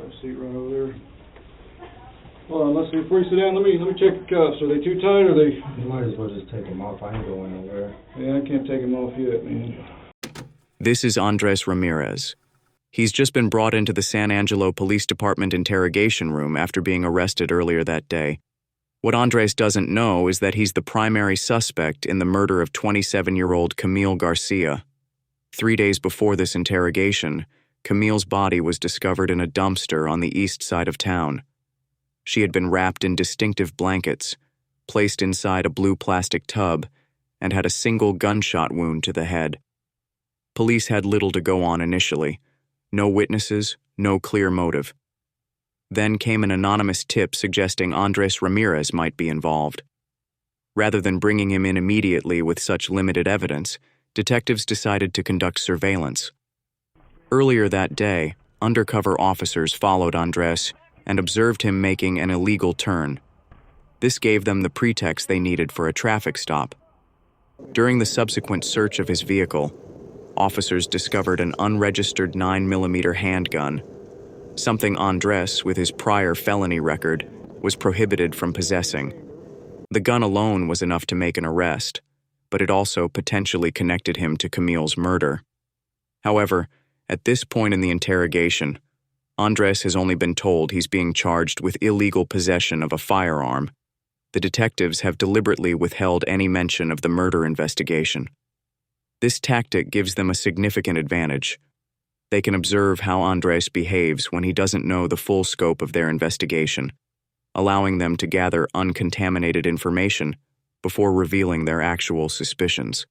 Have a seat right over there. Hold on, before you sit down, let me check your cuffs. Are they too tight or are they? You might as well just take them off. I ain't going nowhere. Yeah, I can't take them off yet, man. This is Andres Ramirez. He's just been brought into the San Angelo Police Department interrogation room after being arrested earlier that day. What Andres doesn't know is that he's the primary suspect in the murder of 27-year-old Camille Garcia. 3 days before this interrogation, Camille's body was discovered in a dumpster on the east side of town. She had been wrapped in distinctive blankets, placed inside a blue plastic tub, and had a single gunshot wound to the head. Police had little to go on initially. No witnesses, no clear motive. Then came an anonymous tip suggesting Andres Ramirez might be involved. Rather than bringing him in immediately with such limited evidence, detectives decided to conduct surveillance. Earlier that day, undercover officers followed Andres and observed him making an illegal turn. This gave them the pretext they needed for a traffic stop. During the subsequent search of his vehicle, officers discovered an unregistered 9mm handgun, something Andres, with his prior felony record, was prohibited from possessing. The gun alone was enough to make an arrest, but it also potentially connected him to Camille's murder. However, at this point in the interrogation, Andres has only been told he's being charged with illegal possession of a firearm. The detectives have deliberately withheld any mention of the murder investigation. This tactic gives them a significant advantage. They can observe how Andres behaves when he doesn't know the full scope of their investigation, allowing them to gather uncontaminated information before revealing their actual suspicions.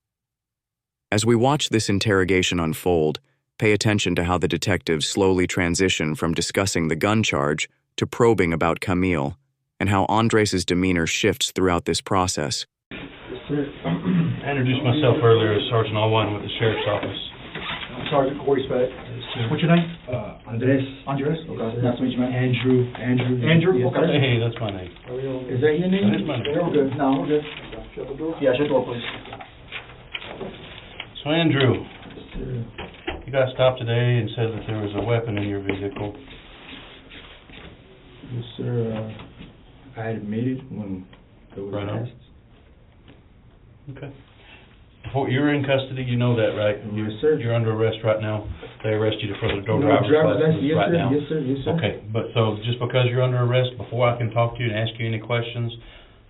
As we watch this interrogation unfold, pay attention to how the detectives slowly transition from discussing the gun charge to probing about Camille, and how Andres' demeanor shifts throughout this process. Yes, sir. I introduced myself earlier as Sergeant Allwine with the Sheriff's Office. I'm Sergeant Corey Speck. What's your name? Andres. Andres? Okay. Nice to meet you, man. Andrew. Andrew? Yes, Okay. sir. Hey, that's my name. Is that your name? That is my name. Yeah, we're good. No, we're good. Shut the door? Yeah, shut the door, please. So, Andrew, Yes, sir. you got stopped today and said that there was a weapon in your vehicle. Yes, sir. I admitted when there was Right on. arrests. Okay. You're in custody, you know that, right? Yes, sir. You're under arrest right now. They arrest you for the No, driver's license yes, right sir. now. Yes, sir. Yes, sir. Okay, but so just because you're under arrest, before I can talk to you and ask you any questions,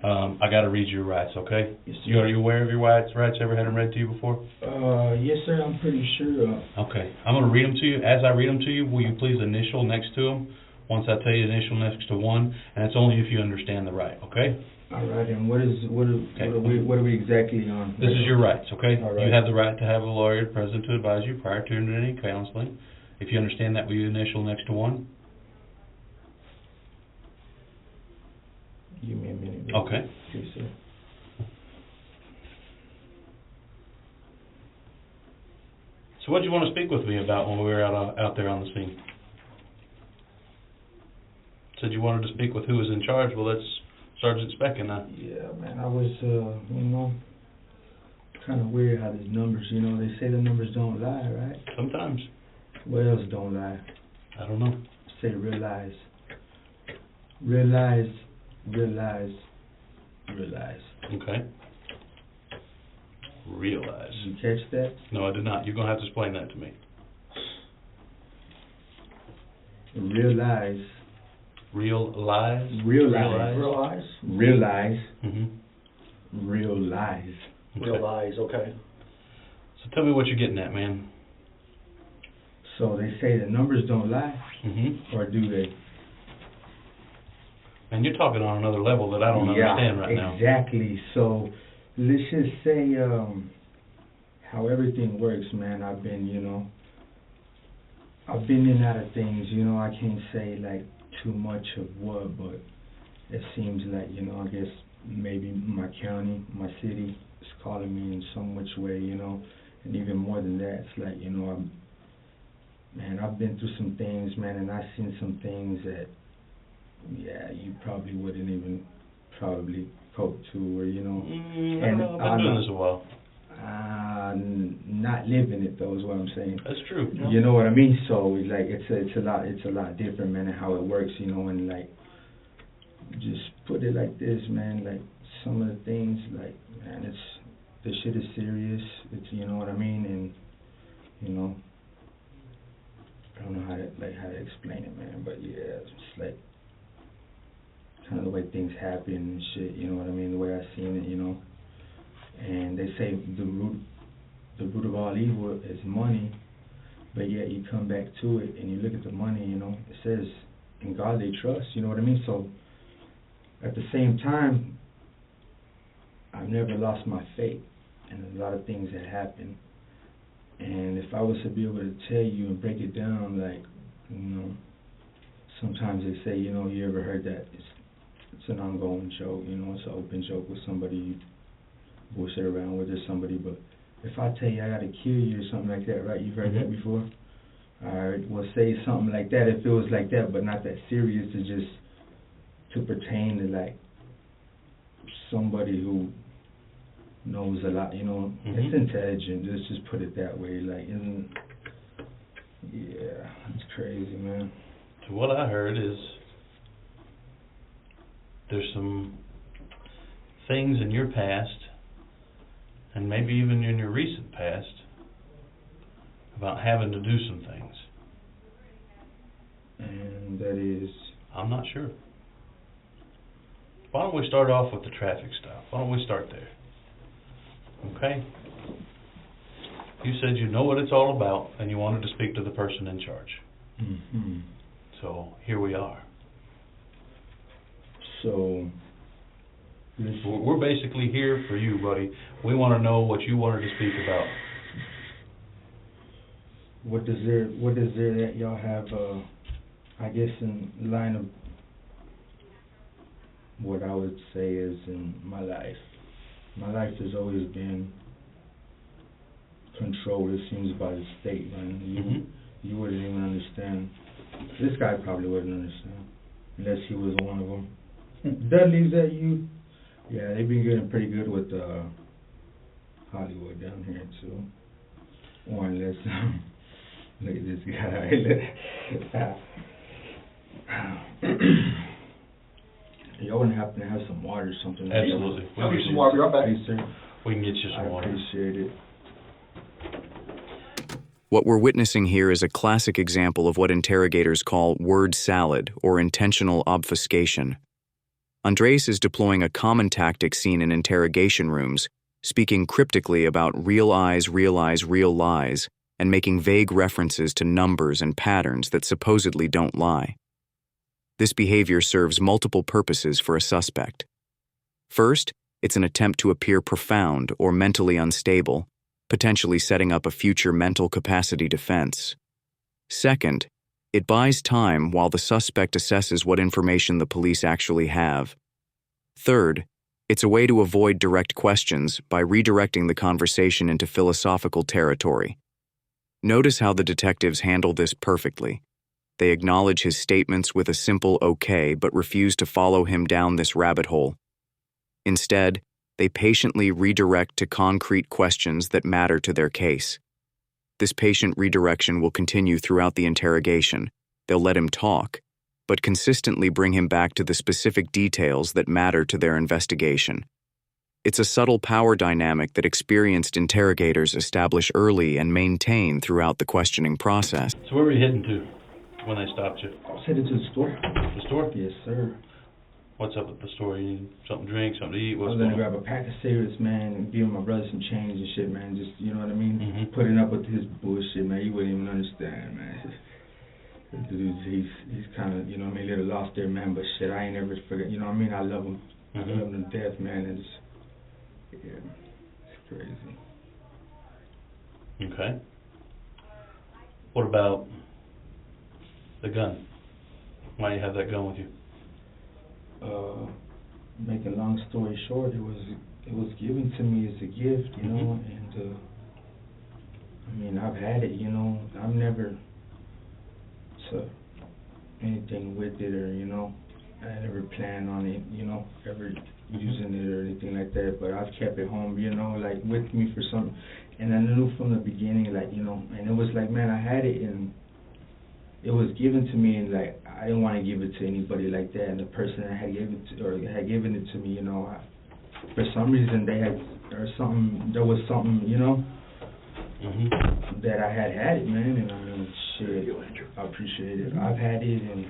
I got to read your rights, okay? Yes, sir. Are you aware of your rights? Ever had them read to you before? Yes, sir. I'm pretty sure. Okay, I'm going to read them to you. As I read them to you, will you please initial next to them? Once I tell you initial next to one, and it's only if you understand the right, okay? All right. And what are we exactly on? This is your rights, okay? All right. You have the right to have a lawyer present to advise you prior to any counseling. If you understand that, will you initial next to one? Give me a minute. Okay. Yes, sir. So what do you want to speak with me about when we were out there on the scene? Said you wanted to speak with who was in charge. Well, that's Sergeant Speck and I. Yeah, man. I was, kind of weird how these numbers, they say the numbers don't lie, right? Sometimes. What else don't lie? I don't know. Say realize. Realize. Realize. Realize. Okay. Realize. Did you catch that? No, I did not. You're going to have to explain that to me. Realize. Realize? Realize. Realize? Realize. Mm-hmm. Realize. Okay. Realize, okay. So tell me what you're getting at, man. So they say the numbers don't lie, Mm-hmm. or do they? And you're talking on another level that I don't understand right now. Exactly. So let's just say how everything works, man. I've been in and out of things. I can't say like too much of what, but it seems like I guess maybe my county, my city is calling me in some which way, and even more than that, it's like I've been through some things, man, and I've seen some things that. Yeah, you probably wouldn't even cope to, or I've been doing this a while. not living it though, is what I'm saying. That's true. You know what I mean? So like it's a lot different, man, and how it works, you know, and like just put it like this, man, like some of the things, like, man, this shit is serious. It's, you know what I mean, and you know, I don't know how to explain it, man, but yeah, it's just like kind of the way things happen and shit, you know what I mean, the way I seen it, you know. And they say the root of all evil is money, but yet you come back to it and you look at the money, you know, it says, in God they trust, you know what I mean? So at the same time, I've never lost my faith in a lot of things that happen. And if I was to be able to tell you and break it down, like, you know, sometimes they say, you know, you ever heard that it's an ongoing joke, you know, it's an open joke with somebody you bullshit around with or somebody, but if I tell you I gotta kill you or something like that, right, you've heard that before? Alright, well, say something like that if it was like that, but not that serious, to pertain to like somebody who knows a lot, you know, it's intelligent, let's just put it that way, like, yeah, it's crazy, man. So what I heard is there's some things in your past, and maybe even in your recent past, about having to do some things. And that is? I'm not sure. Why don't we start off with the traffic stop? Why don't we start there? Okay? You said you know what it's all about, and you wanted to speak to the person in charge. Mm-hmm. So, here we are. So, we're basically here for you, buddy. We want to know what you wanted to speak about. What is there that y'all have, I guess, in line of what I would say is in my life? My life has always been controlled, it seems, by the state, man. You wouldn't even understand. This guy probably wouldn't understand, unless he was one of them. Dudley's that you? Yeah, they've been getting pretty good with Hollywood down here, too. Or unless, look at this guy. Y'all wouldn't happen to have some water or something? Absolutely. I'll get some water. Be right back. Please, sir. We can get you some water. I appreciate it. What we're witnessing here is a classic example of what interrogators call word salad or intentional obfuscation. Andres is deploying a common tactic seen in interrogation rooms, speaking cryptically about real eyes realize real lies, and making vague references to numbers and patterns that supposedly don't lie. This behavior serves multiple purposes for a suspect. First, it's an attempt to appear profound or mentally unstable, potentially setting up a future mental capacity defense. Second, it buys time while the suspect assesses what information the police actually have. Third, it's a way to avoid direct questions by redirecting the conversation into philosophical territory. Notice how the detectives handle this perfectly. They acknowledge his statements with a simple okay, but refuse to follow him down this rabbit hole. Instead, they patiently redirect to concrete questions that matter to their case. This patient redirection will continue throughout the interrogation. They'll let him talk, but consistently bring him back to the specific details that matter to their investigation. It's a subtle power dynamic that experienced interrogators establish early and maintain throughout the questioning process. So where were you heading to when they stopped you? I was headed to the store. The store? Yes, sir. What's up at the store? You need something to drink, something to eat? I What's was gonna going on? grab a pack of cigarettes, man, and give my brother some change and shit, man. Just, you know what I mean? Mhm. Putting up with his bullshit, man. You wouldn't even understand, man. The dude, he's kind of, you know what I mean, a little lost there, man. But shit, I ain't never forget. You know what I mean? I love him. I love him to death, man. And it's, yeah, it's crazy. Okay. What about the gun? Why do you have that gun with you? Making a long story short, it was given to me as a gift, you know, and I mean, I've had it, you know. I've never took anything with it, or, you know, I never planned on it, you know, ever using it or anything like that, but I've kept it home, you know, like with me for some, And I knew from the beginning, like, you know, and it was like, man, I had it, and it was given to me, and like, I didn't want to give it to anybody like that. And the person that had given it to, or had given it to me, you know, for some reason there was something, you know, that I had it, man. And I mean, shit, I appreciate it. I've had it, and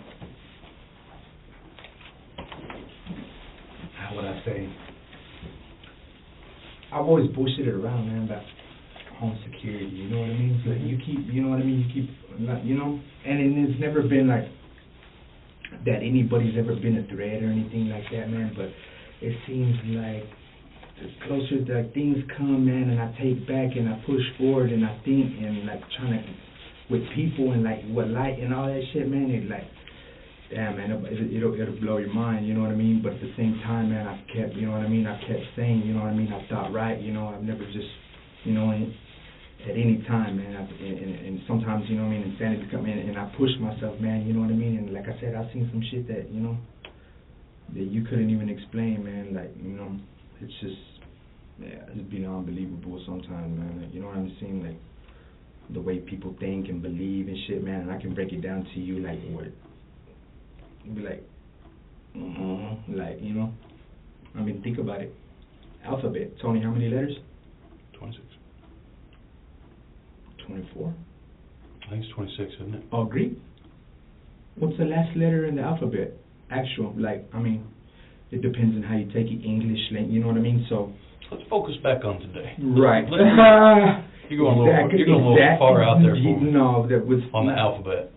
how would I say? I've always bullshitted around, man, about home security, you know what I mean? So you keep, you know what I mean, you keep, you know, and it's never been like that anybody's ever been a threat or anything like that, man, but it seems like the closer that things come, man, and I take back and I push forward and I think and like trying to, with people and like what light and all that shit, man, it like, damn, man, it'll blow your mind, you know what I mean? But at the same time, man, I've kept, you know what I mean, I've kept saying, you know what I mean, I thought right, you know, I've never just, you know, at any time, man, and sometimes, you know what I mean, insanity come in and I push myself, man, you know what I mean? And like I said, I've seen some shit that, you know, that you couldn't even explain, man, like, you know, it's just, yeah, it's been unbelievable sometimes, man, like, you know what I'm saying, like, the way people think and believe and shit, man, and I can break it down to you, like, what, be like, like, you know, I mean, think about it, alphabet, Tony, how many letters? 26. 24? I think it's 26, isn't it? Oh, Greek? What's the last letter in the alphabet? Actual, like, I mean, it depends on how you take it, English, you know what I mean? So let's focus back on today. Right. You're going a little far out there for me. No, that was on the alphabet.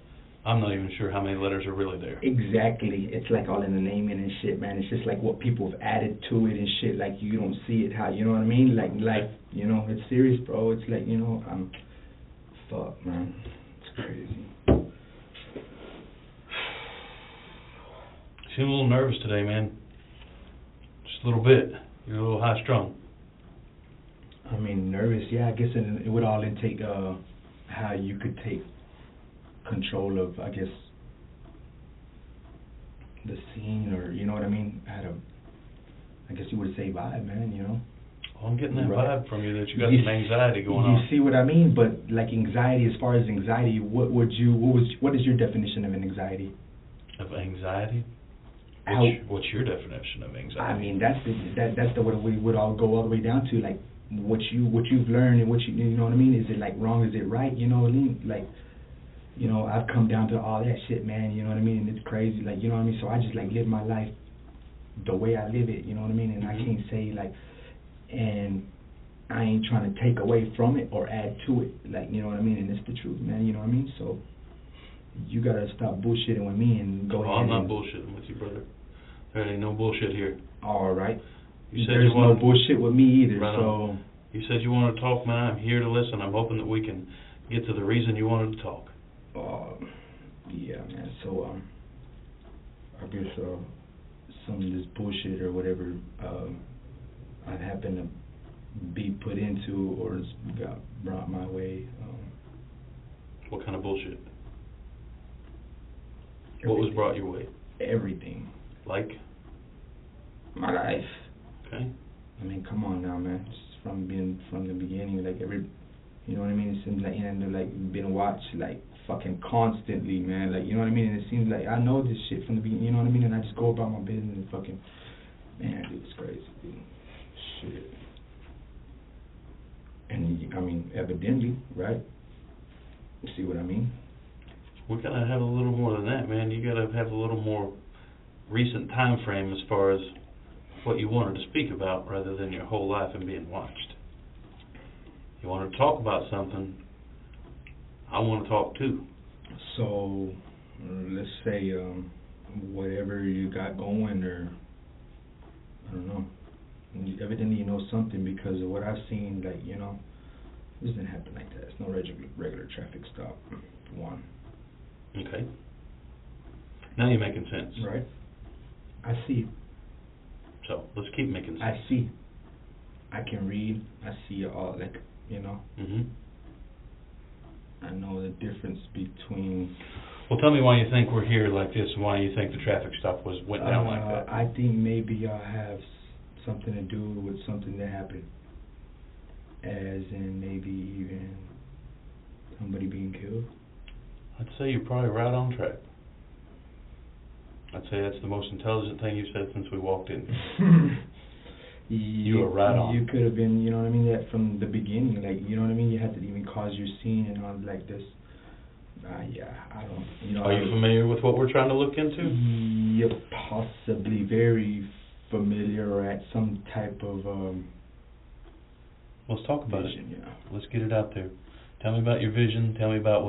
I'm not even sure how many letters are really there. Exactly. It's like all in the naming and shit, man. It's just like what people have added to it and shit. Like you don't see it how, you know what I mean? Like, you know, it's serious, bro. It's like, you know, fuck, man. It's crazy. You seem a little nervous today, man. Just a little bit. You're a little high strung. I mean, nervous, yeah. I guess it would all intake how you could take control of, I guess, the scene, or you know what I mean? I guess you would say vibe, man. You know. Well, I'm getting that right. vibe from you that you got some anxiety going on. You see what I mean? But like anxiety, as far as anxiety, what is your definition of an anxiety? Of anxiety? What's your definition of anxiety? I mean, that's the what we would all go all the way down to, like what you've learned and what you know what I mean. Is it like wrong? Is it right? You know what I mean? Like, you know, I've come down to all that shit, man. You know what I mean? And it's crazy, like, you know what I mean. So I just like live my life the way I live it. You know what I mean? And I can't say like, and I ain't trying to take away from it or add to it. Like, you know what I mean? And it's the truth, man. You know what I mean? So you gotta stop bullshitting with me and go ahead. I'm not bullshitting with you, brother. There ain't no bullshit here. All right. There's no bullshit with me either. Right so on. You said you wanted to talk, man. I'm here to listen. I'm hoping that we can get to the reason you wanted to talk. Yeah, man. So I guess some of this bullshit or whatever I happen to be put into or got brought my way. What kind of bullshit? What was brought your way? Everything. Like? My life. Okay. I mean, come on now, man. Just from the beginning, like you know what I mean? It seems like, you know, like been watched like fucking constantly, man. Like, you know what I mean? And it seems like I know this shit from the beginning, you know what I mean? And I just go about my business and fucking, man, dude, it's crazy, dude. Shit. And I mean, evidently, right? You see what I mean? We gotta have a little more than that, man. You gotta have a little more recent time frame as far as what you wanted to speak about, rather than your whole life and being watched. You want to talk about something, I want to talk too. So, let's say whatever you got going, or I don't know. Evidently you know something, because of what I've seen. Like, you know, this didn't happen like that. It's no regular traffic stop. One. Okay. Now you're making sense. Right. I see. So let's keep making sense. I see. I can read. I see all, like, you know. I know the difference between. Well, tell me why you think we're here like this, and why you think the traffic stop went down like that. I think maybe y'all have something to do with something that happened. as in maybe even somebody being killed? I'd say you're probably right on track. I'd say that's the most intelligent thing you've said since we walked in. You are right on. You could have been, you know what I mean, that from the beginning, like, you know what I mean, you had to even cause your scene and all like this. Yeah, I don't, you know. Are you familiar with what we're trying to look into? Yeah, possibly very familiar, or at some type of Let's talk about vision, it. Yeah. Let's get it out there. Tell me about your vision. Tell me about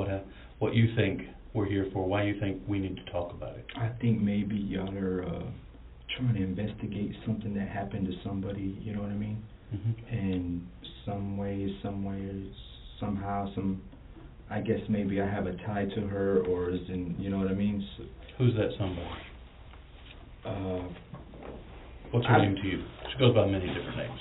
what you think we're here for, why you think we need to talk about it. I think maybe y'all are trying to investigate something that happened to somebody, you know what I mean? Mm-hmm. And somehow, I guess maybe I have a tie to her, or is in, you know what I mean? So, who's that somebody? What's her name to you? She goes by many different names.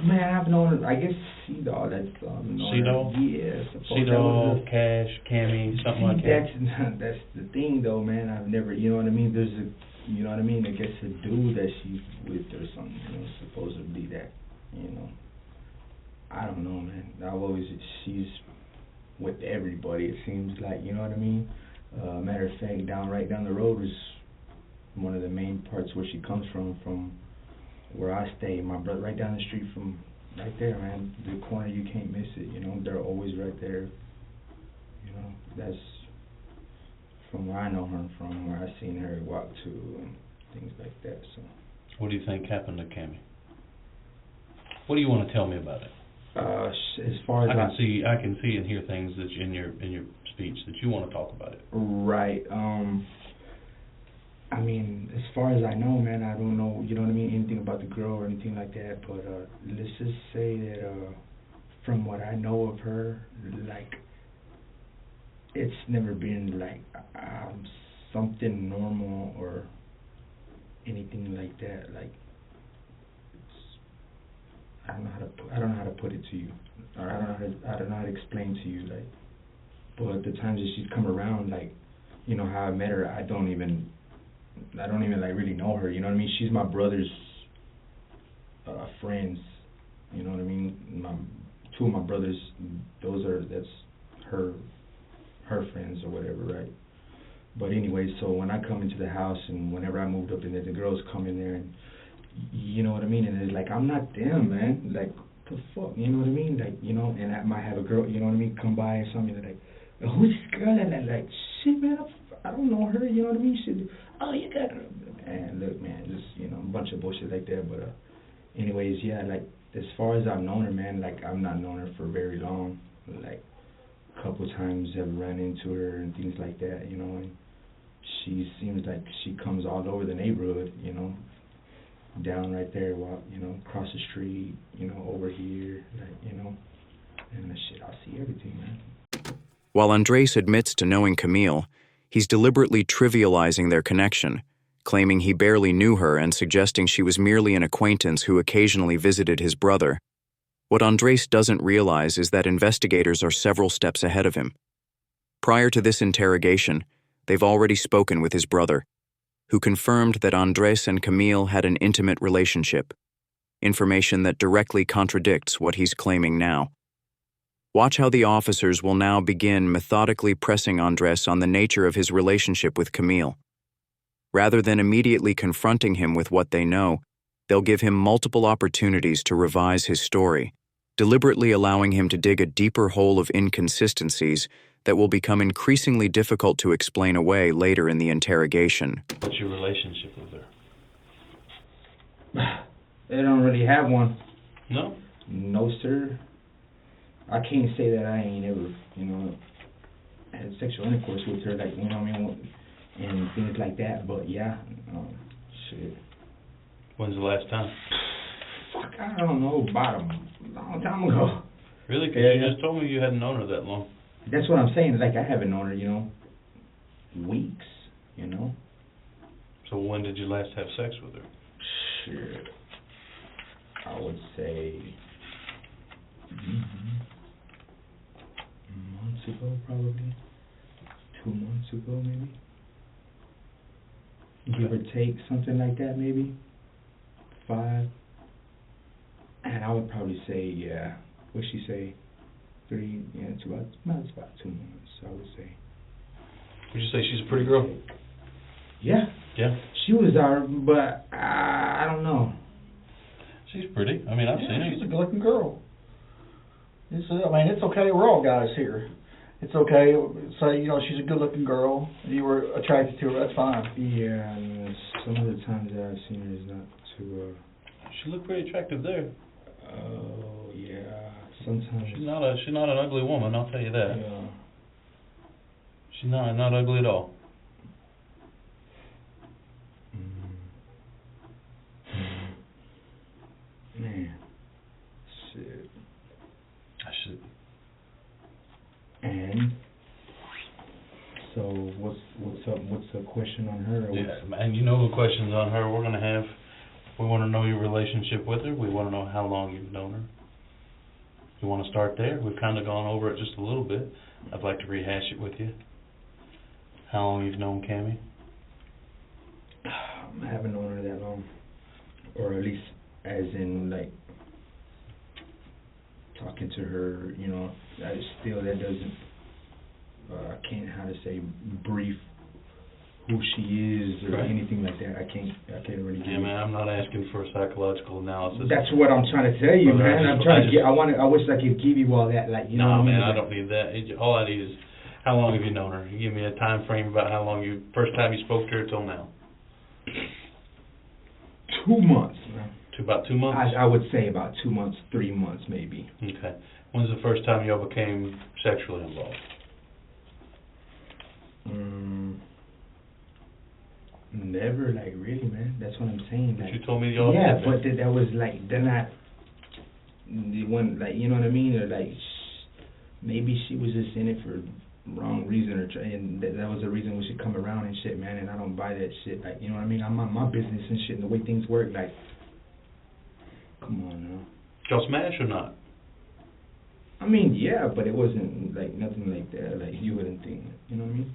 Man, I've known her, I guess C-Doll, that's C-Doll? Yeah. C-Doll, Cash, Cammy, something like that. That's the thing though, man. I've never, you know what I mean? There's you know what I mean? I guess a dude that she's with or something, you know, supposedly that, you know. I don't know, man. She's with everybody, it seems like, you know what I mean? Matter of fact, right down the road is one of the main parts where she comes from where I stay. My brother, right down the street from right there, man. The corner, you can't miss it, you know. They're always right there. You know, that's from where I know her from, where I've seen her walk to and things like that. So, what do you think happened to Cammy? What do you want to tell me about it? As far as I can see and hear things that in your speech that you want to talk about it. Right. I mean, as far as I know, man, I don't know, you know what I mean, anything about the girl or anything like that, but let's just say that from what I know of her, like, it's never been like something normal or anything like that. Like, I don't know how to put it to you, or I don't know how to explain to you, like. But the times that she's come around, like, you know how I met her, I don't even like really know her. You know what I mean? She's my brother's friends. You know what I mean? Two of my brothers, that's her friends or whatever, right? But anyway, so when I come into the house and whenever I moved up in there, the girls come in there and, you know what I mean? And it's like, I'm not them, man. Like, what the fuck? You know what I mean? Like, you know, and I might have a girl, you know what I mean, come by or something, and like, who's this girl? And like, shit, man, I don't know her, you know what I mean? She, oh, you got her. And look, man, just, you know, a bunch of bullshit like that. But anyways, yeah, like, as far as I've known her, man, like, I've not known her for very long. Like, a couple times I've run into her and things like that, you know, and she seems like she comes all over the neighborhood, you know, down right there, walk, you know, across the street, you know, over here, like, you know, and the shit, I see everything, man. While Andres admits to knowing Camille, he's deliberately trivializing their connection, claiming he barely knew her and suggesting she was merely an acquaintance who occasionally visited his brother. What Andres doesn't realize is that investigators are several steps ahead of him. Prior to this interrogation, they've already spoken with his brother, who confirmed that Andres and Camille had an intimate relationship, information that directly contradicts what he's claiming now. Watch how the officers will now begin methodically pressing Andres on the nature of his relationship with Camille. Rather than immediately confronting him with what they know, they'll give him multiple opportunities to revise his story, deliberately allowing him to dig a deeper hole of inconsistencies that will become increasingly difficult to explain away later in the interrogation. What's your relationship with her? They don't really have one. No? No, sir. I can't say that I ain't ever, you know, had sexual intercourse with her, like, you know what I mean, and things like that, but yeah, shit. When's the last time? Fuck, I don't know, about a long time ago. Really? Because you just told me you hadn't known her that long. That's what I'm saying, like, I haven't known her, you know, weeks, you know. So when did you last have sex with her? Shit. I would say months ago, probably. 2 months ago, maybe. Give or take, something like that, maybe. 5. And I would probably say, yeah, what'd she say? 3, yeah, it's about 2 months, I would say. Would you say she's a pretty girl? Yeah. Yeah. She was but I don't know. She's pretty. I mean, I've seen her. She's a good-looking girl. It's okay. We're all guys here. It's okay. Say, she's a good-looking girl. You were attracted to her. That's fine. Yeah, and some of the times that I've seen her is not too. She looked pretty attractive there. Oh yeah. Sometimes. She's not an ugly woman. I'll tell you that. Yeah. She's not ugly at all. Man. Shit. I should. And so what's up? What's the question on her? Or Yeah, and you know the questions on her we're gonna have. We want to know your relationship with her. We want to know how long you've known her. You want to start there? We've kind of gone over it just a little bit. I'd like to rehash it with you. How long you've known Camille? I haven't known her that long, or at least as in like talking to her. That doesn't. I can't how to say brief who she is or Right. anything like that. I can't really. Yeah, man. I'm not asking for a psychological analysis. That's what I'm trying to tell you, Brother, man. I wish I could give you all that, like you know. No, what man. I I mean? don't need that. All I need is how long have you known her? You give me a time frame about how long first time you spoke to her till now. 2 months, man. About 2 months. I would say about 2 months, 3 months, maybe. Okay. When's the first time y'all became sexually involved? Never, like, really, man. That's what I'm saying. But Like, you told me y'all yeah, did, but man. that was like they're not the one, like, you know what I mean, or like maybe she was just in it for wrong reason, and that was the reason we should come around and shit, man. And I don't buy that shit, like, you know what I mean. I'm on my business and shit, and the way things work, like, come on now. Y'all smash or not? I mean, yeah, but it wasn't like nothing like that. Like you wouldn't think, you know what I mean?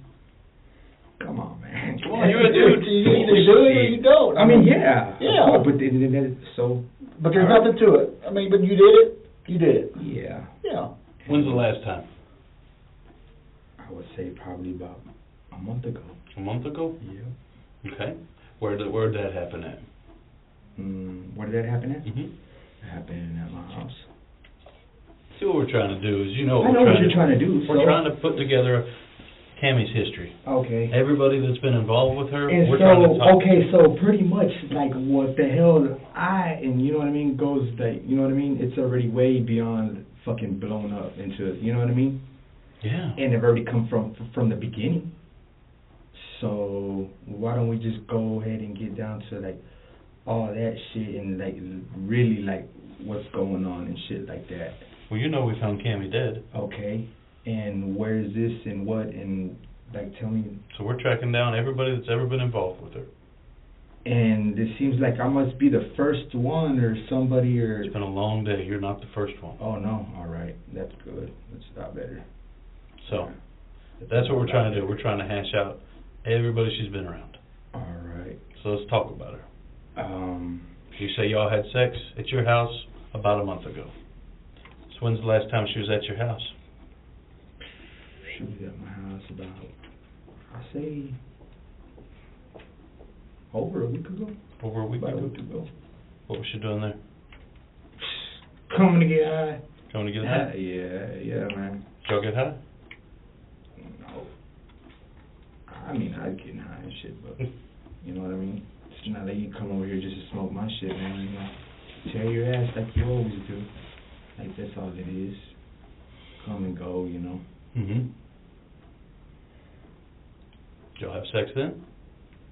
Come on, man. Come on, you're a dude. You either do it or you don't. I mean, yeah. Yeah. Of course, but so. But there's nothing to it. I mean, but you did it. You did it. Yeah. Yeah. When's the last time? I would say probably about a month ago. A month ago? Yeah. Okay. Where'd that happen at? Where did that happen at? Mm-hmm. It happened at my house. See, what we're trying to do is, I know what you're trying to do. We're trying to put together Cammie's history. Okay. Everybody that's been involved with her, And we're trying to talk. okay, so pretty much, like, what the hell and you know what I mean, goes, like, you know what I mean? It's already way beyond fucking blown up into, you know what I mean? Yeah. And they've already come from the beginning. So why don't we just go ahead and get down to, like, all that shit and, like, really, like, what's going on and shit like that. Well, you know we found Cammie dead. Okay. And where is this and what and, like, tell me. So we're tracking down everybody that's ever been involved with her. And it seems like I must be the first one or somebody or... It's been a long day. You're not the first one. Oh, no. All right. That's good. That's a lot better. So that's what we're trying to do. We're trying to hash out everybody she's been around. All right. So let's talk about her. You say y'all had sex at your house about a month ago. So when's the last time she was at your house? She was at my house about, I say, over a week ago. Over a week About ago? a week ago. What was she doing there? Coming to get high. Going to get high? Yeah, man. Did y'all get high? No. I mean, I was getting high and shit, but you know what I mean? It's not like you come over here just to smoke my shit, man. You know, tear your ass like you always do. Like, that's all it is. Come and go, you know. Mm-hmm. Did y'all have sex then?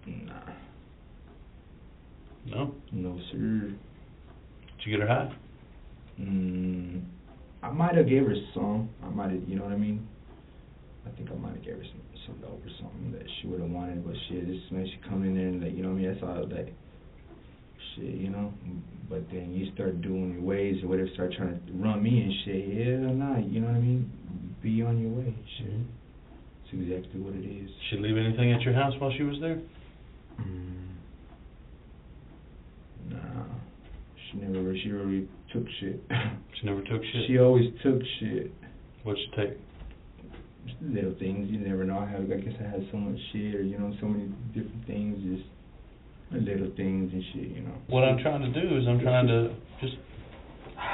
Nah. No? No, sir. Did you get her high? I might have gave her some. I might have, you know what I mean? I think I might have gave her some dope or something that she would have wanted, but shit, this man, she come in there and, like, you know what I mean? That's all, like, shit, you know? But then you start doing your ways or whatever, start trying to run me and shit. Hell nah, you know what I mean? Be on your way, shit. That's exactly what it is. Did she leave anything at your house while she was there? Nah. She never, she already took shit. She never took shit? She always took shit. What'd she take? Just little things, you never know. I guess I had so much shit, or, you know, so many different things, just little things and shit, you know. What I'm trying to do is I'm trying to just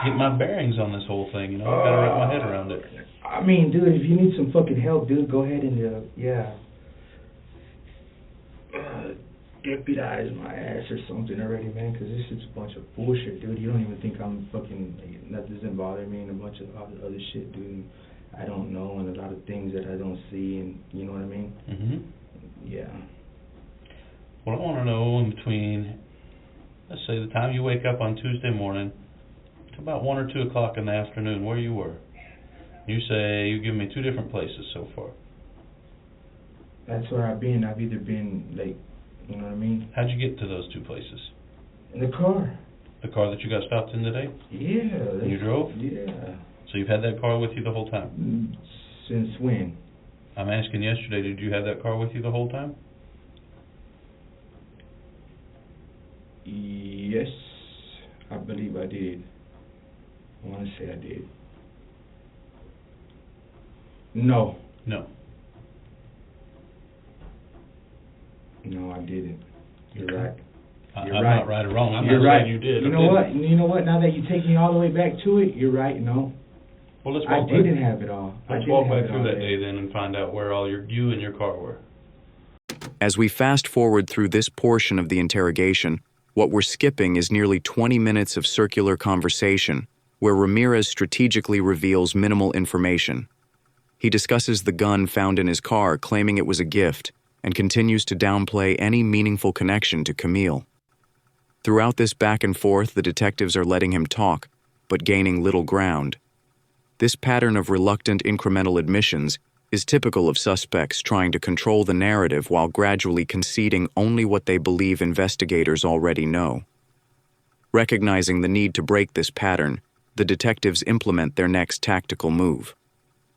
get my bearings on this whole thing, you know? I've got to wrap my head around it. I mean, dude, if you need some fucking help, dude, go ahead and, deputize my ass or something already, man, because this is a bunch of bullshit, dude. You don't even think I'm fucking, like, that doesn't bother me, and a bunch of other shit, dude. I don't know, and a lot of things that I don't see, and you know what I mean? Mm-hmm. Yeah. Well, I want to know in between, let's say, the time you wake up on Tuesday morning to about 1 or 2 o'clock in the afternoon, where you were. You say you give me 2 different places so far. That's where I've been. I've either been, like, you know what I mean? How'd you get to those 2 places? In the car. The car that you got stopped in today? Yeah. And you drove? Yeah. So you've had that car with you the whole time? Since when? I'm asking yesterday, did you have that car with you the whole time? Yes, I believe I did. I want to say I did. No. No. No, I didn't. You're right. I'm right. not right or wrong. I'm You're not right. saying you did. You know what? You know what? Now that you take me all the way back to it, you're right. No. Well, let's I walk back. didn't have it all. Let's walk back through that day then and find out where all you and your car were. As we fast forward through this portion of the interrogation, what we're skipping is nearly 20 minutes of circular conversation, where Ramirez strategically reveals minimal information. He discusses the gun found in his car, claiming it was a gift, and continues to downplay any meaningful connection to Camille. Throughout this back and forth, the detectives are letting him talk, but gaining little ground. This pattern of reluctant incremental admissions is typical of suspects trying to control the narrative while gradually conceding only what they believe investigators already know. Recognizing the need to break this pattern, the detectives implement their next tactical move.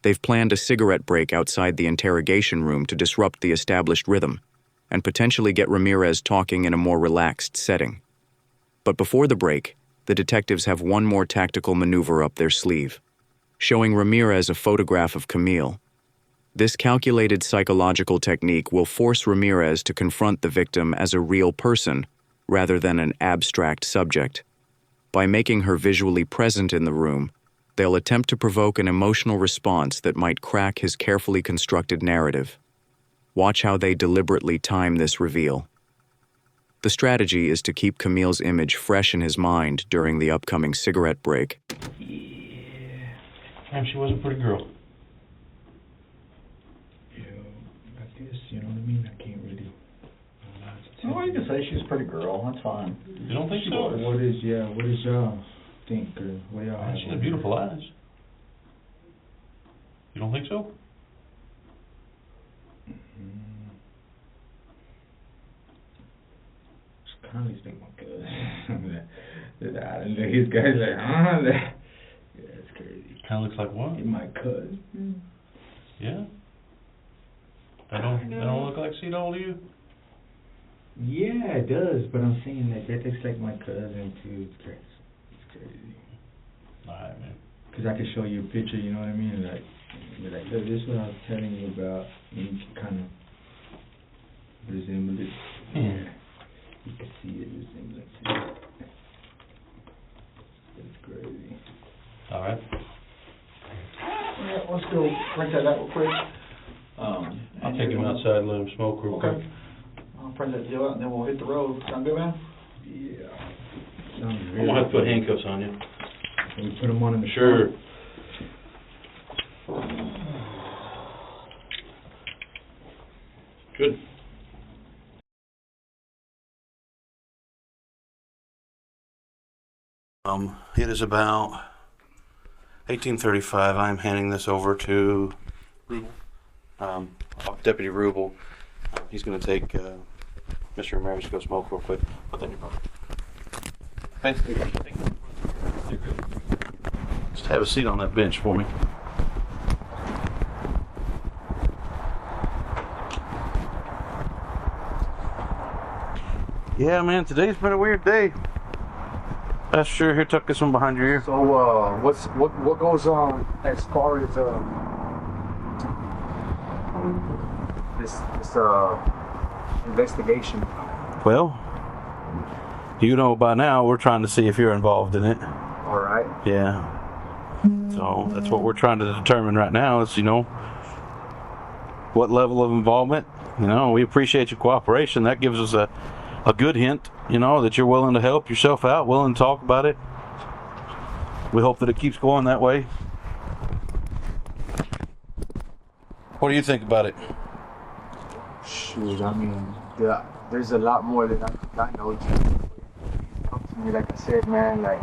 They've planned a cigarette break outside the interrogation room to disrupt the established rhythm and potentially get Ramirez talking in a more relaxed setting. But before the break, the detectives have one more tactical maneuver up their sleeve, showing Ramirez a photograph of Camille. This calculated psychological technique will force Ramirez to confront the victim as a real person rather than an abstract subject. By making her visually present in the room, they'll attempt to provoke an emotional response that might crack his carefully constructed narrative. Watch how they deliberately time this reveal. The strategy is to keep Camille's image fresh in his mind during the upcoming cigarette break. Yeah. Damn, she was a pretty girl. I guess, you know what I mean? I can't really... Oh, you can say she's a pretty girl. That's fine. You don't think so? What is y'all think? Or what y'all have? She has beautiful eyes. You don't think so? She kind of looks like my cousin. I don't know, his guy's like, yeah, that's crazy. Kind of looks like what? My cousin. Yeah? That don't look like she told you? Yeah, it does, but I'm saying that looks like my cousin too. It's crazy. It's crazy. Alright, man. Because I can show you a picture, you know what I mean? Like, be like, look, this is what I was telling you about. And you can kind of resemble it. Yeah. You can see the resemblance. It's crazy. Alright. Yeah, let's go print that out real quick. I'll take him outside and let him smoke real quick. I'll print that deal out and then we'll hit the road. Sound good, man? Yeah. I'm gonna have to put handcuffs on you. Can we put them on in the Sure. Good. It is about 18:35. I'm handing this over to Deputy Rubel. He's going to take Mr. Ramirez to go smoke real quick. Put that in your pocket. Hey, you're good. Just have a seat on that bench for me. Yeah, man, today's been a weird day. That's sure. Here, tuck this one behind your ear. So, what goes on as far as this investigation? Well, you know by now we're trying to see if you're involved in it. All right. Yeah. So that's what we're trying to determine right now is, what level of involvement. We appreciate your cooperation. That gives us a good hint, that you're willing to help yourself out, willing to talk about it. We hope that it keeps going that way. What do you think about it? Shoot, I mean, there's a lot more than I know. Come to me, like I said, man, like,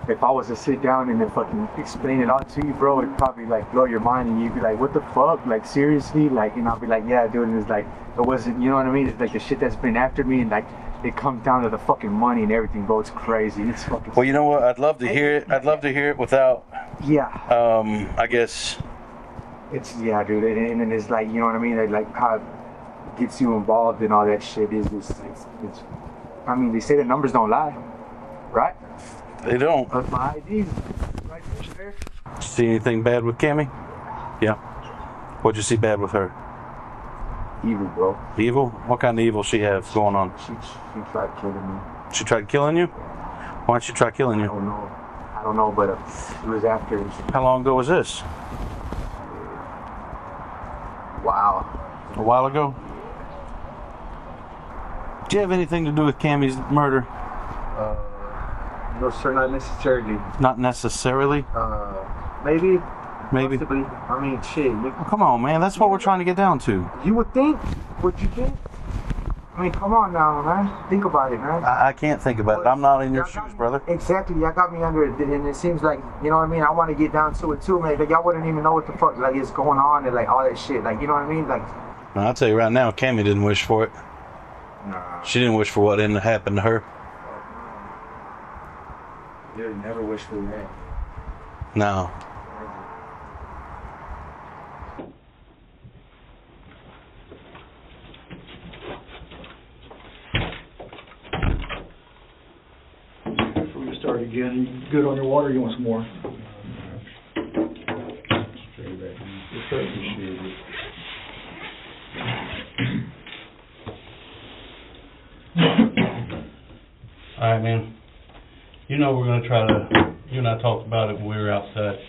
if I was to sit down and then fucking explain it all to you, bro, it'd probably like blow your mind and you'd be like, what the fuck? Like, seriously? Like, and I'll be like, yeah, dude, and it's like, it wasn't, you know what I mean? It's like the shit that's been after me, and like, it comes down to the fucking money and everything, bro. It's crazy. It's fucking. Well, you know what? I'd love to hear it. I'd love to hear it without. Yeah. I guess. It's, yeah, dude, and then it's like, you know what I mean? Like how it gets you involved in all that shit is it's I mean, they say the numbers don't lie, right? They don't. But my ID's right there. See anything bad with Cammy? Yeah. What'd you see bad with her? Evil, bro. Evil? What kind of evil she have going on? She tried killing me. She tried killing you? Why'd she try killing you? I don't know, but it was after. How long ago was this? Wow. A while ago? Do you have anything to do with Cammy's murder? No, sir, not necessarily. Not necessarily? Maybe. Maybe. Possibly. I mean, shit. Oh, come on, man. That's what we're trying to get down to. You would think. Would you think? I mean, come on now, man. Think about it, man. I can't think about it. I'm not in your shoes, brother. Exactly. Y'all got me under it, and it seems like, you know what I mean? I want to get down to it too, man. Like, y'all wouldn't even know what the fuck like is going on and like all that shit. Like, you know what I mean? Like. I'll tell you right now, Cammy didn't wish for it. Nah. She didn't wish for what didn't happen to her. You never wish for that. No. Before we start again, you good on your water or you want some more? Straight back. Appreciate it. Alright, man. We're going to try to, you and I talked about it when we were outside.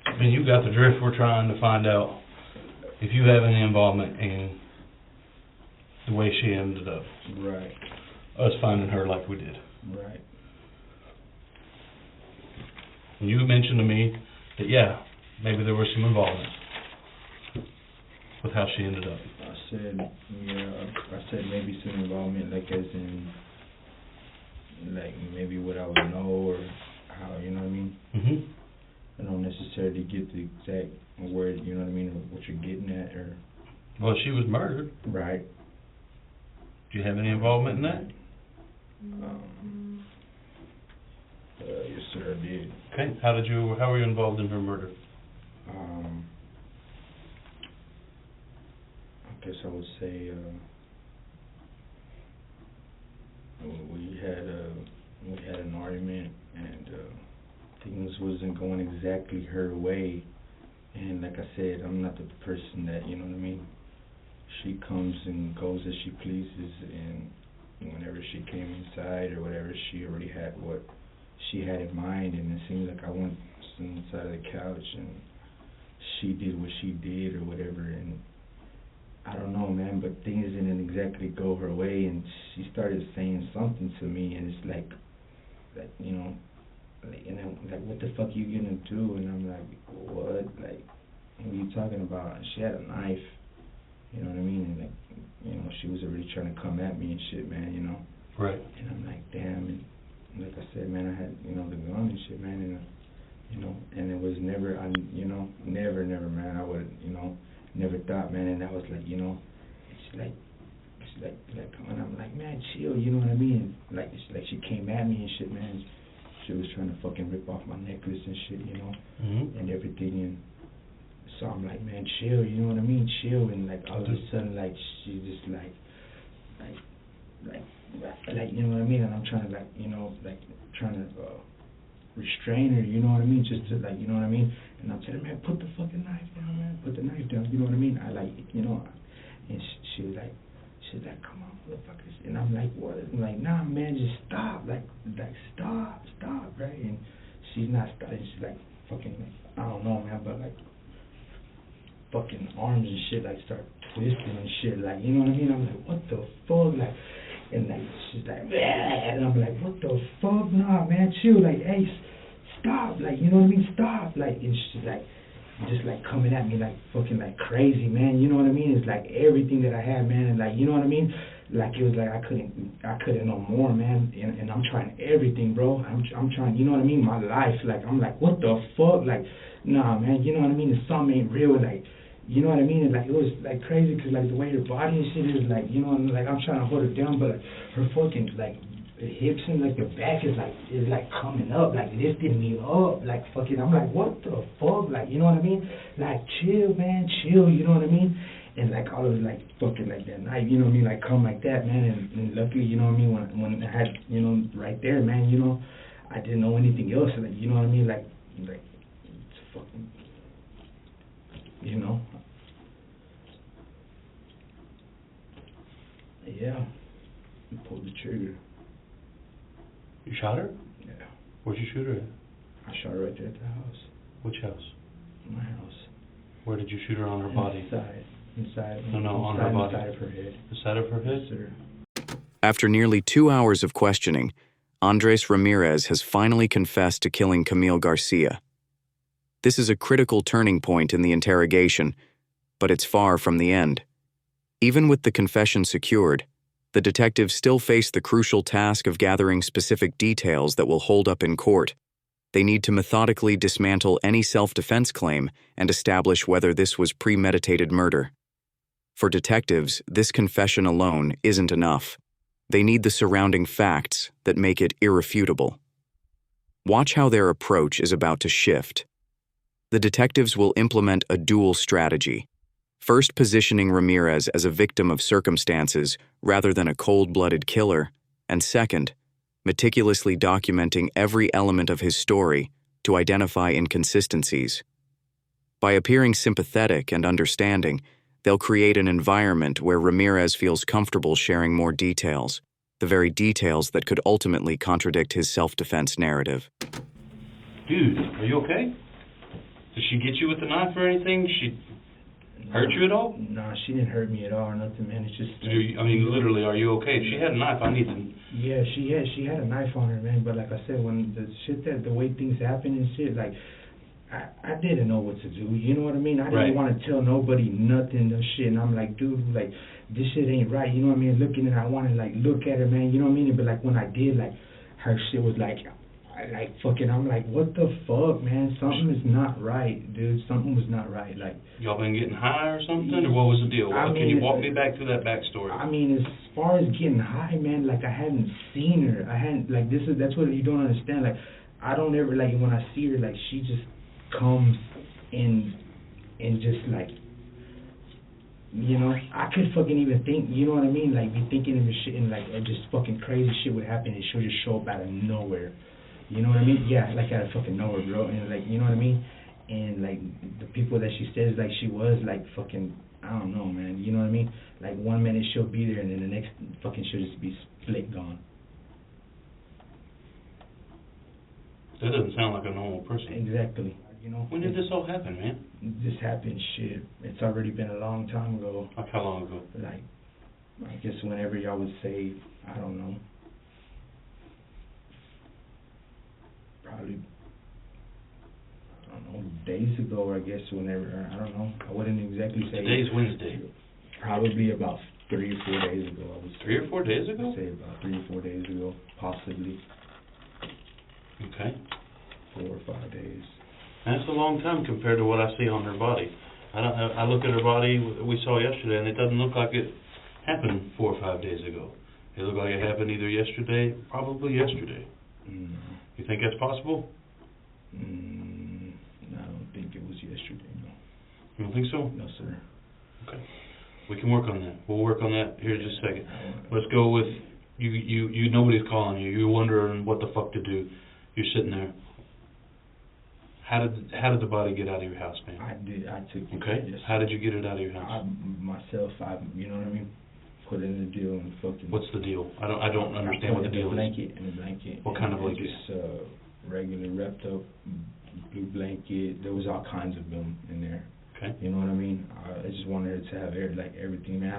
I mean, you got the drift. We're trying to find out if you have any involvement in the way she ended up. Right. Us finding her like we did. Right. And you mentioned to me that, yeah, maybe there was some involvement with how she ended up. I said maybe some involvement, like as in, like maybe what I would know or how, you know what I mean? Mm-hmm. I don't necessarily get the exact word, you know what I mean, or what you're getting at, or... Well, she was murdered. Right. Do you have any involvement in that? Yes, sir, I did. Okay. How were you involved in her murder? I guess I would say, we had an argument, and things wasn't going exactly her way, and like I said, I'm not the person that, you know what I mean, she comes and goes as she pleases, and whenever she came inside or whatever, she already had what she had in mind, and it seemed like I went inside of the couch and she did what she did or whatever, and I don't know, man, but things didn't exactly go her way, and she started saying something to me, and it's like you know, and I'm like, what the fuck are you gonna do? And I'm like, what? Like, what are you talking about? And she had a knife, you know what I mean? And like, you know, she was already trying to come at me and shit, man, you know? Right. And I'm like, damn, and like I said, man, I had, you know, the gun and shit, man, and you know, and it was never, never, man, I would, you know, never thought, man, and that was like, you know, it's like, and I'm like, man, chill, you know what I mean? Like, it's like she came at me and shit, man. She was trying to fucking rip off my necklace and shit, you know, and everything, and so I'm like, man, chill, you know what I mean? Chill, and like all of a sudden, like she just like like, you know what I mean? And I'm trying to, like, you know, like, trying to restrain her, you know what I mean? Just to, like, you know what I mean? And I'm telling her, man, put the fucking knife down, man. Put the knife down, you know what I mean? I, like, you know, and she was like, come on, motherfuckers. And I'm like, what? I'm like, nah, man, just stop. Like, stop, right? And she's not starting. She's like, fucking, like, I don't know, man, but, like, fucking arms and shit, like, start twisting and shit, like, you know what I mean? I'm like, what the fuck? Like, and, like, she's like, bleh, and I'm like, what the fuck? Nah, man, chill. Like, hey, stop. Like, you know what I mean? Stop. Like, and she's like, just, like, coming at me, like, fucking, like, crazy, man. You know what I mean? It's, like, everything that I had, man. And, like, you know what I mean? Like, it was, like, I couldn't no more, man. And I'm trying everything, bro. I'm trying, you know what I mean? My life. Like, I'm like, what the fuck? Like, nah, man, you know what I mean? The song ain't real. Like, you know what I mean? And, like, it was, like, crazy because, like, the way her body and shit is, like, you know, and, like, I'm trying to hold her down, but, like, her fucking, like, the hips and, like, the back is, like, coming up, like, lifting me up, like, fucking, I'm like, what the fuck? Like, you know what I mean? Like, chill, man, chill, you know what I mean? And, like, all of it, like, fucking, like, that knife, you know what I mean? Like, come like that, man, and luckily, you know what I mean? When I had, you know, right there, man, you know, I didn't know anything else, like, you know what I mean? Like, it's fucking, you know? Yeah, I pulled the trigger. You shot her? Yeah. Where'd you shoot her at? I shot her right there at the house. Which house? My house. Where did you shoot her on her body? Inside. No, on her body. The side of her head. The side of her head? Yes, sir. After nearly 2 hours of questioning, Andres Ramirez has finally confessed to killing Camille Garcia. This is a critical turning point in the interrogation, but it's far from the end. Even with the confession secured, the detectives still face the crucial task of gathering specific details that will hold up in court. They need to methodically dismantle any self-defense claim and establish whether this was premeditated murder. For detectives, this confession alone isn't enough. They need the surrounding facts that make it irrefutable. Watch how their approach is about to shift. The detectives will implement a dual strategy. First, positioning Ramirez as a victim of circumstances rather than a cold-blooded killer, and second, meticulously documenting every element of his story to identify inconsistencies. By appearing sympathetic and understanding, they'll create an environment where Ramirez feels comfortable sharing more details, the very details that could ultimately contradict his self-defense narrative. Dude, are you okay? Did she get you with the knife or anything? She hurt you at all? Nah, she didn't hurt me at all or nothing, man. It's just... I mean, literally, are you okay? If she had a knife, I need to... Yeah, she had a knife on her, man. But like I said, when the way things happen and shit, like, I didn't know what to do. You know what I mean? I didn't want to tell nobody nothing and shit. And I'm like, dude, like, this shit ain't right. You know what I mean? Looking at her, I want to, like, look at her, man. You know what I mean? But, like, when I did, like, her shit was like fucking, I'm like, what the fuck, man? Something is not right, dude. Something was not right. Like, y'all been getting high or something, or what was the deal? Can you walk me back through that backstory? I mean, as far as getting high, man, like, I hadn't seen her. I hadn't, like, that's what you don't understand. Like, I don't ever, like, when I see her, like, she just comes in and just, like, you know, I could fucking even think, you know what I mean? Like, be thinking of this shit and, like, just fucking crazy shit would happen and she'll just show up out of nowhere. You know what I mean? Yeah, like, out of fucking nowhere, bro. And, like, you know what I mean? And, like, the people that she says, like, she was, like, fucking, I don't know, man. You know what I mean? Like, 1 minute she'll be there and then the next fucking she'll just be split gone. That doesn't sound like a normal person. Exactly. You know? When did this all happen, man? This happened, shit. It's already been a long time ago. Like how long ago? Like, I guess whenever y'all would say, I don't know. Probably, I don't know, days ago, I guess, whenever, I don't know. I wouldn't exactly say. Today's Wednesday. Probably about 3 or 4 days ago, I would say. 3 or 4 days ago? I'd say about 3 or 4 days ago, possibly. Okay. 4 or 5 days. That's a long time compared to what I see on her body. I look at her body we saw yesterday, and it doesn't look like it happened 4 or 5 days ago. It looked like it happened either yesterday, probably yesterday. You think that's possible? I don't think it was yesterday, no. You don't think so? No, sir. Okay. We can work on that. We'll work on that here in just a second. Let's go with Nobody's calling you. You're wondering what the fuck to do. You're sitting there. How did the body get out of your house, man? I took it. Okay. Yes. How did you get it out of your house? You know what I mean? Put it in the deal and fucking. What's the deal? I don't understand what the deal is. In a blanket. What kind of blanket? Just regular wrapped up blue blanket. There was all kinds of them in there. Okay. You know what I mean? I just wanted to have everything. Man,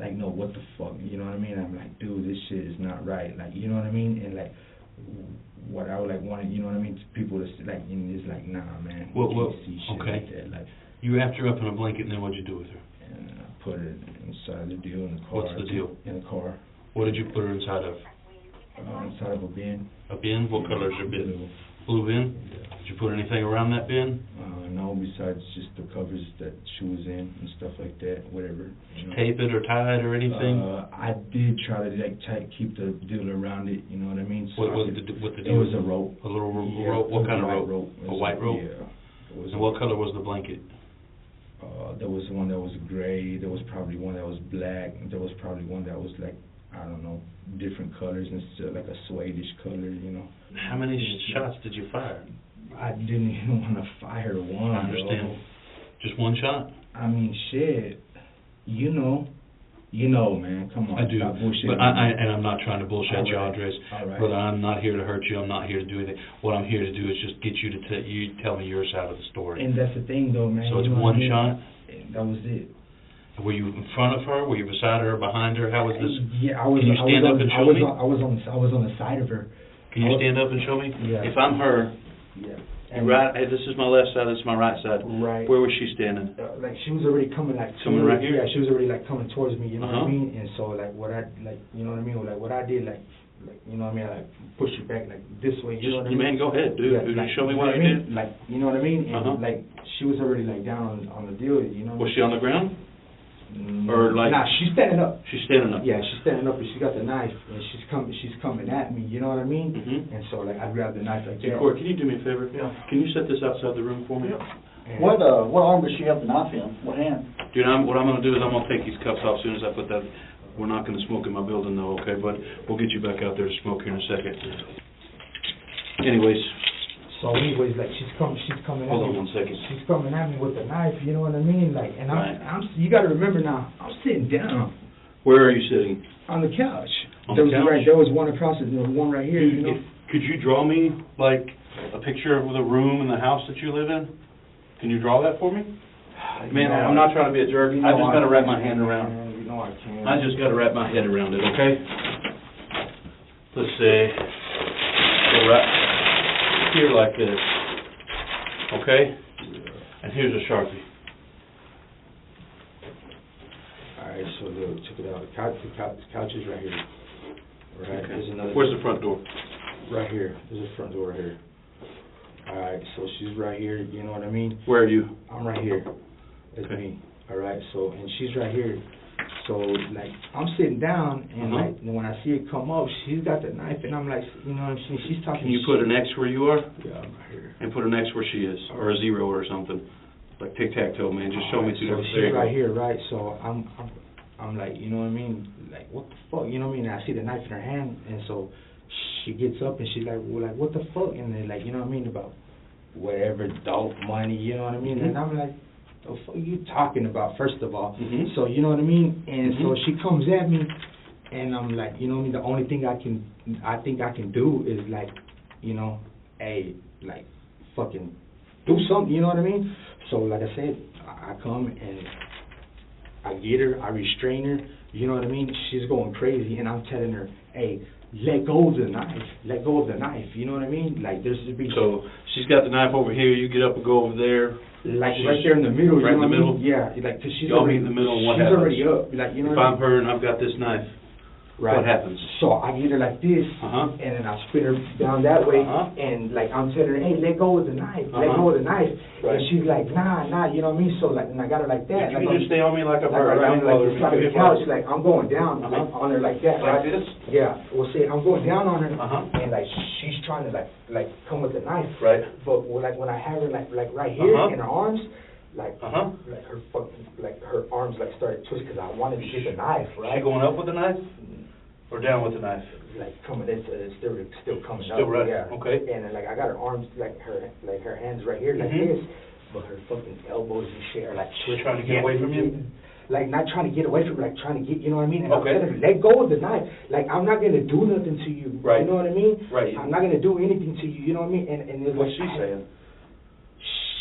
I know what the fuck. You know what I mean? I'm like, dude, this shit is not right. Like, you know what I mean? And like, what I would like wanted, you know what I mean? People to like, and it's like, nah, man. You can't see shit like that. Like, you wrapped her up in a blanket, and then what'd you do with her? And I put it inside the deal in the car. What's the deal? In the car. What did you put her inside of? Inside of a bin. A bin? What color is your bin? Blue bin? Yeah. Did you put anything around that bin? No, besides just the covers that she was in and stuff like that, whatever. You know. Tape it or tie it or anything? I did try to keep the deal around it, you know what I mean? So what the deal? It was a rope. A little rope? What kind of rope? A white rope? Yeah. And what color was the blanket? There was one that was gray, there was probably one that was black, there was probably one that was like, I don't know, different colors instead of like a suede-ish color, you know. How many shots did you fire? I didn't even want to fire one. I understand. Bro. Just one shot? I mean, shit. You know, man. Come on. I do. But I'm not trying to bullshit you, Andres. Right. Brother, I'm not here to hurt you. I'm not here to do anything. What I'm here to do is just get you to tell me your side of the story. And that's the thing, though, man. So it's one shot? That was it. Were you in front of her? Were you beside her? Behind her? How was this? Yeah, I was. Can you stand up and show me? I was on the side of her. Can you stand up and show me? Yeah. If I'm her. Yeah. And right, hey, this is my left side, this is my right side. Right. Where was she standing? Like she was already coming like coming right here. Yeah, she was already like coming towards me. You know what I Uh-huh. mean? And so like you know what I mean? Like what I did like you know what I mean? I like pushed her back like this way. You know what I mean? Man, go ahead, dude. Yeah, Just like, show me you know what you did. Like you know what I mean? And Uh-huh. like she was already like down on the deal. You know? Was she on the ground? Or like? Nah, she's standing up. She's standing up. Yeah, she's standing up, and she got the knife, and she's coming at me. You know what I mean? Mm-hmm. And so like I grabbed the knife like Hey, that. Corey, can you do me a favor? Yeah. Can you set this outside the room for me? And What arm does she have the knife in? What hand? Dude, what I'm going to do is I'm going to take these cups off as soon as I put that. We're not going to smoke in my building though, okay? But we'll get you back out there to smoke here in a second. Anyways. So anyways, like she's coming at Hold me. on 1 second. She's coming at me with the knife, you know what I mean? Like, and Right. you got to remember now, I'm sitting down Where are you sitting? on the couch. On the couch? There was one across it, there was one right here, you know. Could you draw me like a picture of the room in the house that you live in? Can you draw that for me? Man, I'm not trying to be a jerk. I just got to wrap my hand around. You know I can. I just got to wrap my head around it, okay? Let's see. Go right here like this. Okay? And here's a Sharpie. Alright, so look, check it out. The couch is right here. Right. Okay. There's another. Where's the front door? Right here. There's a front door right here. Alright, so she's right here, you know what I mean? Where are you? I'm right here. That's Okay. me. Alright, so, and she's right here. So, like, I'm sitting down, and, Uh-huh. like, when I see it come up, she's got the knife, and I'm like, you know what I'm saying? She's talking Can you put an X where you are? Yeah, I'm right here. And put an X where she is, or a 0 or something. Like tic-tac-toe, man. Just show me two So different she's right things. here, right? So, I'm like, you know what I mean? Like, what the fuck? You know what I mean? And I see the knife in her hand, and so she gets up, and she's like, well, like, what the fuck? And then, like, you know what I mean? About whatever, dope, money, you know what I mean? Mhm. And I'm like, the fuck are you talking about, first of all? Mhm. So, you know what I mean? And so Mhm. she comes at me, and I'm like, you know what I mean? The only thing I think I can do is, like, you know, hey, like, fucking do something, you know what I mean? So, like I said, I come and I get her, I restrain her, you know what I mean? She's going crazy, and I'm telling her, hey, let go of the knife, let go of the knife, you know what I mean? Like, there's to be... So she's got the knife over here, you get up and go over there. Like, she's right there in the middle, right you know in the what I mean? middle? Yeah, like, 'cause she's Y'all already... meet in the middle, and what she's happens? already up, like, you know If what I I'm mean? her and I've got this knife, Right. what happens? So I get her like this, Uh-huh. and then I spin her down that way, Uh-huh. and like I'm telling her, hey, let go of the knife, let Uh-huh. go of the knife, Right. and she's like, nah, you know what I mean? So like, and I got her like that. You like, can just stay on me like a like, bird. around, Don't like bother the me. side of Give the me a couch, buzz. like I'm going down, Uh-huh. like on her like that, Like right? this? Yeah, well, see, I'm going down on her, Uh-huh. and like she's trying to like come with the knife, Right. but like when I have her like right here Uh-huh. in her arms, like Uh-huh. like her fucking like her arms like started twisting because I wanted to get the knife, Is right? she going up with the knife? Or down with the knife? Like coming, it's still coming Still up. right, Yeah. okay. And like I got her arms, like her hands right here, like Mhm. this, but her fucking elbows and shit are like. We're trying to get away from you? Like not trying to get away from, like trying to get, you know what I mean? And Okay. I'm telling her, let go of the knife. Like I'm not gonna do nothing to you. Right. You know what I mean? Right. I'm not gonna do anything to you. You know what I mean? And it's What's like, she saying?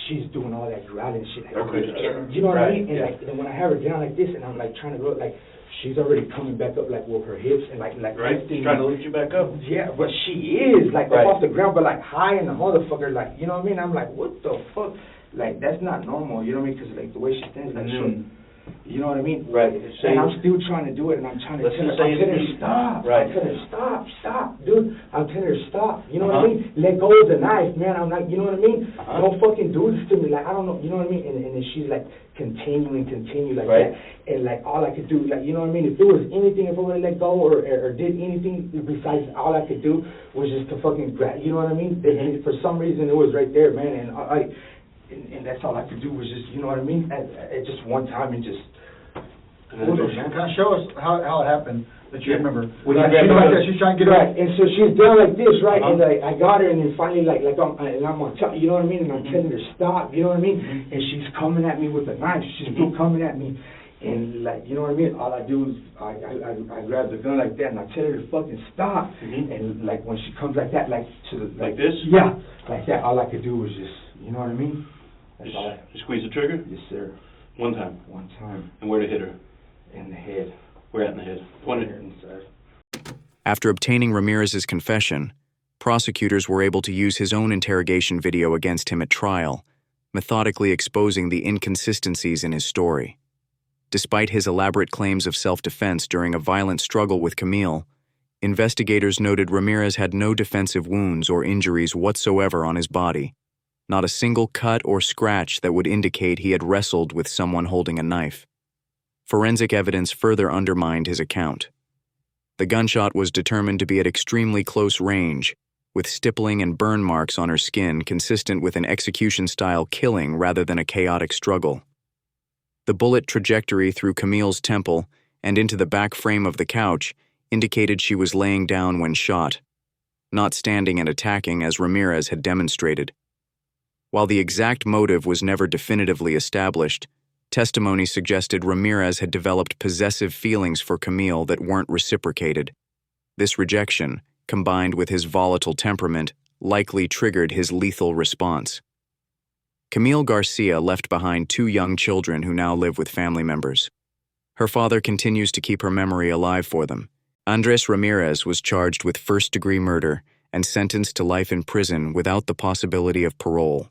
she's doing all that growling shit. Like, Okay. You know what I Right, mean? And yeah. like, and when I have her down like this, and I'm like trying to go, like she's already coming back up, like with her hips and like Right, she's trying to lift you back up. Yeah, but she is like Right. up off the ground, but like high in the motherfucker, like you know what I mean? I'm like, what the fuck? Like that's not normal, you know what I mean? Because like the way she stands, like you know what I mean? Right. And I'm still trying to do it, and I'm trying to Listen, tell her, say it. stop. Right. I'm telling her, stop, dude. I'm telling her, stop. You know what I Uh-huh. mean? Let go of the knife, man. I'm like, you know what I mean? Uh-huh. Don't fucking do this to me. Like, I don't know, you know what I mean? And then she's like, continue like Right. that. And like, all I could do, like, you know what I mean? If there was anything, if I would have let go or did anything besides all I could do was just to fucking grab, you know what I mean? And for some reason, it was right there, man. And that's all I could do was just, you know what I mean? At just one time and just. Kind of show us how it happened, that you remember. Well, Like, yeah, she's like that, she's trying to get right, up. and so she's down like this, right, Uh-huh. and like, I got her, and then finally, like I'm on top, you know what I mean, and I'm telling her stop, you know what I mean, and she's coming at me with a knife, she's still coming at me, and like, you know what I mean, all I do is, I grab the gun like that, and I tell her to fucking stop, and like, when she comes like that, like, to the, Like this? Yeah, like that, all I could do was just, you know what I mean? That's all I, Just squeeze the trigger? yes, sir, One time. one time, And where to hit her? in the head. Where at in the head? Point it. Inside. After obtaining Ramirez's confession, prosecutors were able to use his own interrogation video against him at trial, methodically exposing the inconsistencies in his story. Despite his elaborate claims of self-defense during a violent struggle with Camille, investigators noted Ramirez had no defensive wounds or injuries whatsoever on his body, not a single cut or scratch that would indicate he had wrestled with someone holding a knife. Forensic evidence further undermined his account. The gunshot was determined to be at extremely close range, with stippling and burn marks on her skin consistent with an execution-style killing rather than a chaotic struggle. The bullet trajectory through Camille's temple and into the back frame of the couch indicated she was laying down when shot, not standing and attacking as Ramirez had demonstrated. While the exact motive was never definitively established, testimony suggested Ramirez had developed possessive feelings for Camille that weren't reciprocated. This rejection, combined with his volatile temperament, likely triggered his lethal response. Camille Garcia left behind 2 young children who now live with family members. Her father continues to keep her memory alive for them. Andres Ramirez was charged with first-degree murder and sentenced to life in prison without the possibility of parole.